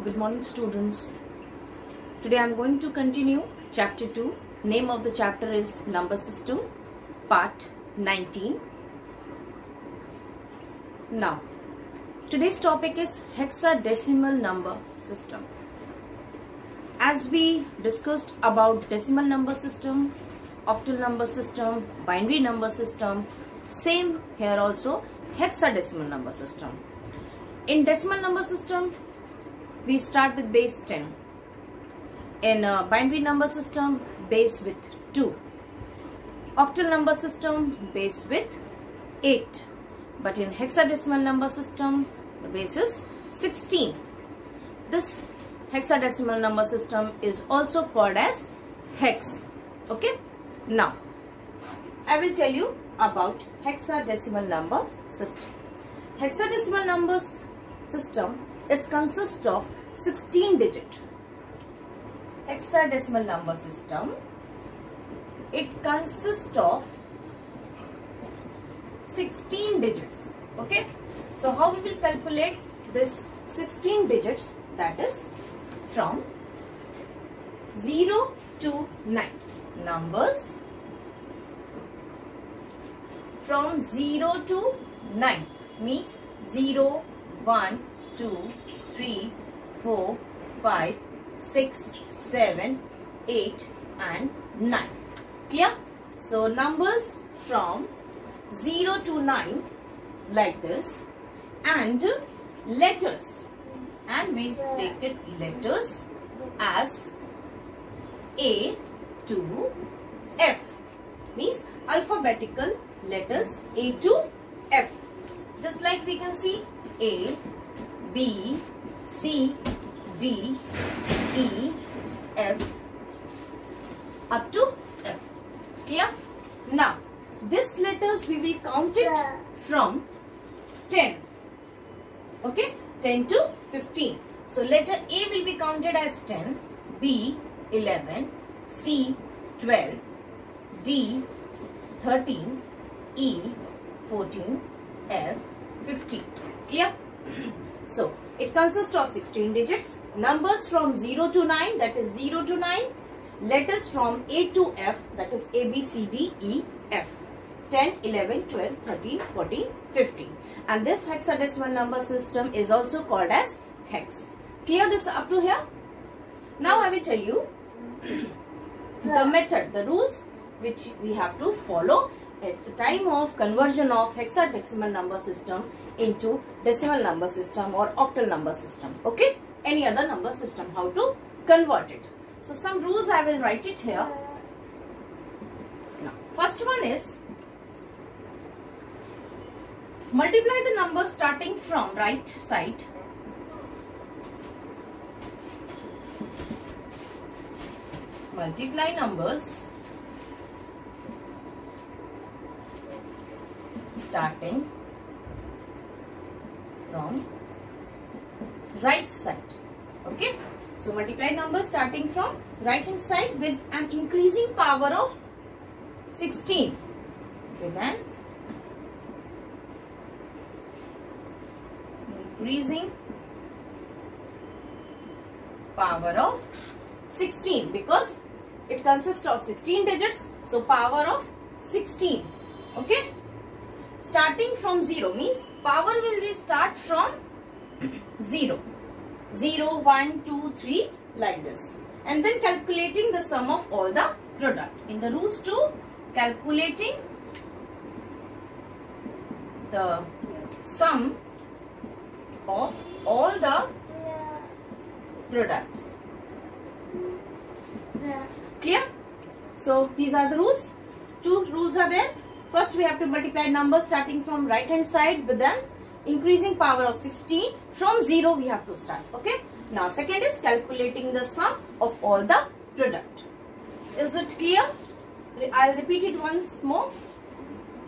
Good morning, students. Today I am going to continue chapter 2. Name of the chapter is Number System, part 19. Now, today's topic is hexadecimal number system. As we discussed about decimal number system, octal number system, binary number system, same here also hexadecimal number system. In decimal number system, we start with base 10. In a binary number system, base with 2. Octal number system, base with 8. But in hexadecimal number system, the base is 16. This hexadecimal number system is also called as hex. Okay. Now, I will tell you about hexadecimal number system. Hexadecimal number system consists of 16 digit. Hexadecimal number system, it consists of 16 digits. Okay. So how we will calculate this 16 digits? That is from 0 to 9. Numbers from 0 to 9 means 0, 1, 2, 3, 4, 5, 6, 7, 8 and 9. Clear? So numbers from 0 to 9 like this, and letters, and we take it letters as A to F, means alphabetical letters A to F. Just like we can see A, B, C, D, E, F up to F. Clear? Now, these letters we will count it from 10. Okay? 10 to 15. So, letter A will be counted as 10, B 11, C 12, D 13, E 14, F 15. Clear? So, it consists of 16 digits. Numbers from 0 to 9, that is 0 to 9. Letters from A to F, that is A, B, C, D, E, F. 10, 11, 12, 13, 14, 15. And this hexadecimal number system is also called as hex. Clear this up to here? Now I will tell you the method, the rules which we have to follow at the time of conversion of hexadecimal number system into decimal number system or octal number system. Okay? Any other number system, how to convert it. So some rules I will write it here. Now, first one is multiply the numbers starting from right side. Multiply numbers starting from right side. Okay. So multiply numbers starting from right hand side with an increasing power of 16. With an increasing power of 16, because it consists of 16 digits. So power of 16. Okay. Starting from 0 means power will be start from 0. 0, 1, 2, 3 like this. And then calculating the sum of all the product. In the rules to calculating the sum of all the products. Clear? So these are the rules. Two rules are there. First we have to multiply numbers starting from right hand side with an increasing power of 16. From 0 we have to start. Okay. Now second is calculating the sum of all the product. Is it clear? I'll repeat it once more.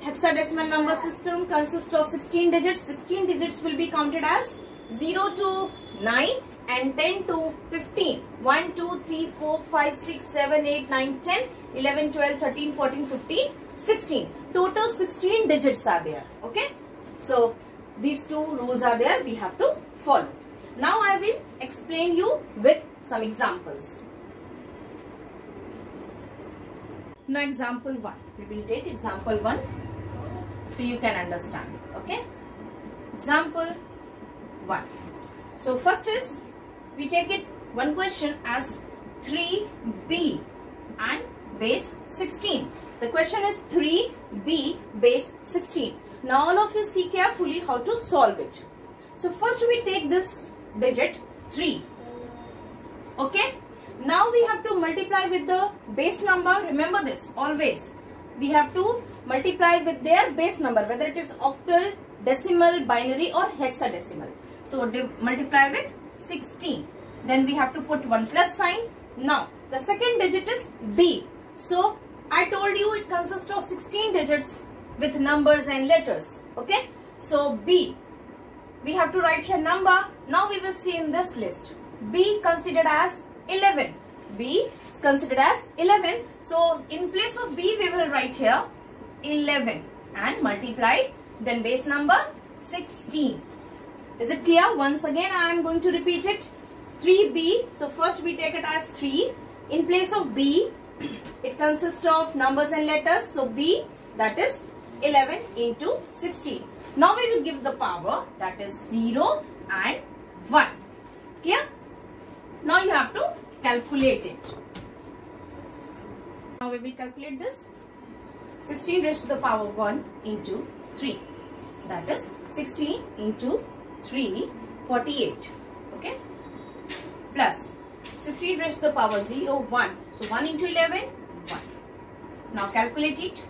Hexadecimal number system consists of 16 digits. 16 digits will be counted as 0 to 9 and 10 to 15. 1, 2, 3, 4, 5, 6, 7, 8, 9, 10, 11, 12, 13, 14, 15, 16. Total 16 digits are there. Okay. So these two rules are there, we have to follow. Now I will explain you with some examples. Now example 1. We will take example 1 so you can understand. Okay. Example 1. So first is, we take it one question as 3b and base 16. The question is 3b base 16. Now all of you see carefully how to solve it. So first we take this digit 3. Okay. Now we have to multiply with the base number. Remember this always. We have to multiply with their base number, whether it is octal, decimal, binary or hexadecimal. So multiply with 16. Then we have to put one plus sign. Now the second digit is b. So I told you it consists of 16 digits with numbers and letters. Okay. So b. We have to write here number. Now we will see in this list. B considered as 11. B is considered as 11. So in place of B we will write here 11 and multiplied. Then base number 16. Is it clear? Once again I am going to repeat it. 3B. So first we take it as 3. In place of B it consists of numbers and letters. So B, that is 11 into 16. Now we will give the power, that is 0 and 1. Clear? Now you have to calculate it. Now we will calculate this. 16 raised to the power 1 into 3. That is 16 into 3, 48. Okay. Plus 16 raised to the power 0, 1. So 1 into 11, 1. Now calculate it.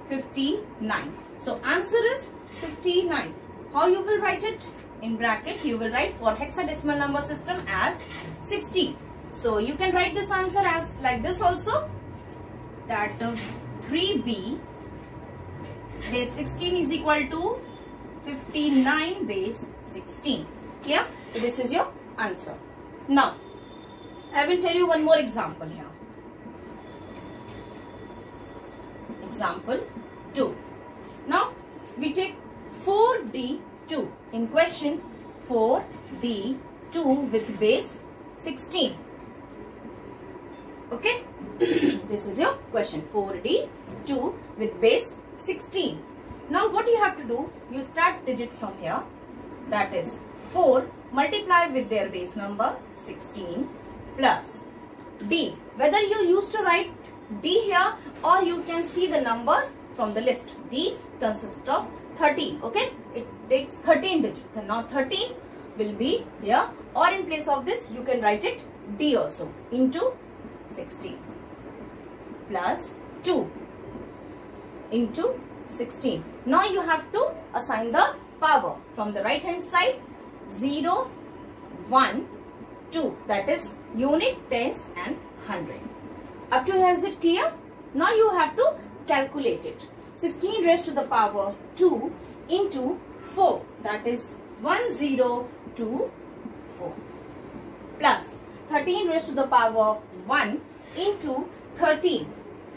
59. So answer is 59. How you will write it? In bracket you will write for hexadecimal number system as 16. So you can write this answer as like this also, that 3b base 16 is equal to 59 base 16. Clear? So this is your answer. Now I will tell you one more example here. Example 2. Now we take 4d2. In question 4d2 with base 16. Okay. This is your question, 4d2 with base 16. Now what you have to do, you start digit from here, that is 4 multiply with their base number 16 plus d. Whether you used to write d here or you can see the number from the list. D consists of 13. Okay, it takes 13 digits. Then now 13 will be here, or in place of this you can write it d also, into 16 plus 2 into 16. Now you have to assign the power from the right hand side. 0, 1, 2, that is unit, tens and 100. Up to here, is it clear? Now you have to calculate it. 16 raised to the power 2 into 4, that is 1024, plus 13 raised to the power 1 into 13,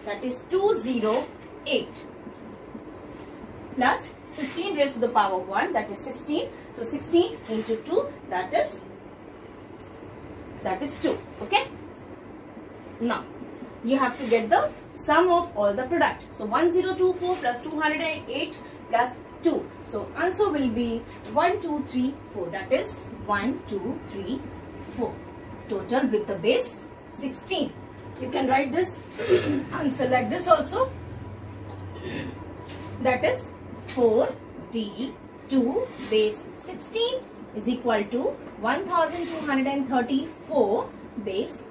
that is 208, plus 16 raised to the power 1, that is 16. So 16 into 2, that is 2. Okay. Now you have to get the sum of all the product. So 1024 plus 208 plus 2. So answer will be 1, 2, 3, 4. That is 1, 2, 3, 4. Total with the base 16. You can write this answer like this also. That is 4d2 base 16 is equal to 1234 base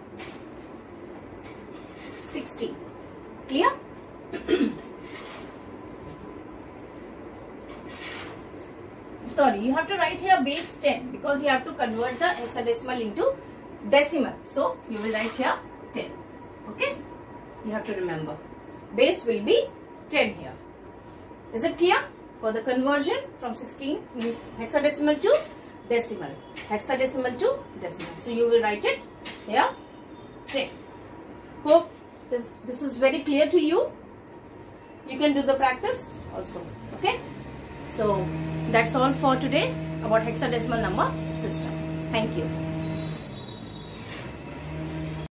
16. Clear? Sorry, you have to write here base 10 because you have to convert the hexadecimal into decimal. So you will write here 10. Okay? You have to remember. Base will be 10 here. Is it clear? For the conversion from 16 means hexadecimal to decimal. Hexadecimal to decimal. So you will write it here 10. Hope this is very clear to you. You can do the practice also. Okay? So that's all for today. about hexadecimal number system. Thank you.